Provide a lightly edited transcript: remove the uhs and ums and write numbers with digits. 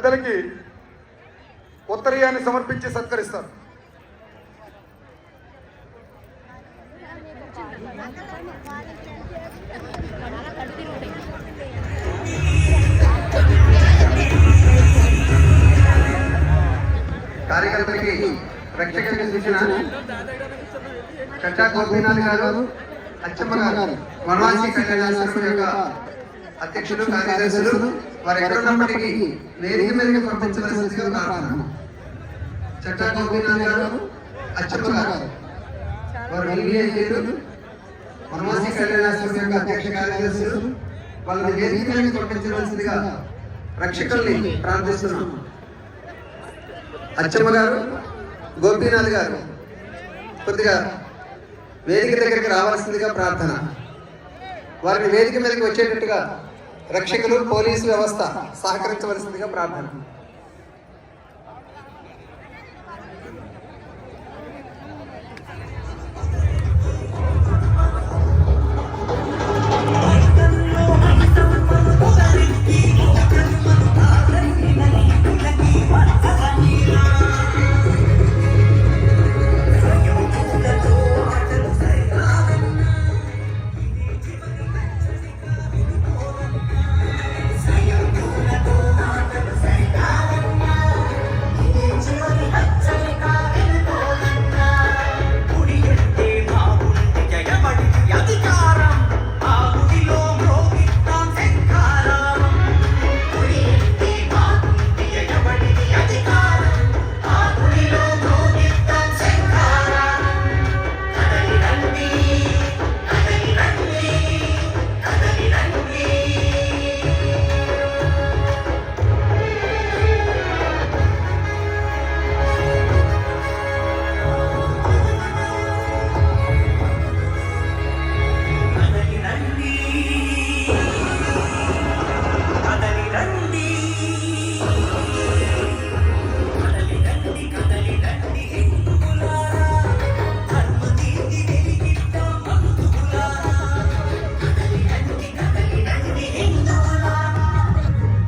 పెద్దలకి ఉత్తరీయాన్ని సమర్పించి సత్కరిస్తారు. కార్యకర్తలకి రక్షకులకి సూచన. చట్టా గోపీనాథ్ గారు, అచ్చమ్మ గారు వనవాసి కళ్యాణాశ్రమం యొక్క అధ్యక్షులు, కార్యదర్శులు వారు ఎక్కడున్నప్పటికీ వేదిక మీదకి పంపించవలసిందిగా ప్రార్థన. చట్టా గోపీనాథ్ గారు, అచ్చమ్మ గారు వారు విఐపీలు, వనవాసి కళ్యాణాశ్రమం యొక్క అధ్యక్ష కార్యదర్శులు వాళ్ళని వేదిక మీదకి పంపించవలసిందిగా రక్షకుల్ని ప్రార్థిస్తున్నాం. అచ్చమ్మ గారు, గోపీనాథ్ గారు కొద్దిగా వేదిక దగ్గరికి రావాల్సిందిగా ప్రార్థన. వారిని వేదిక మీదకి వచ్చేటట్టుగా రక్షకులు, పోలీసు వ్యవస్థ సహకరించవలసిందిగా ప్రార్థన.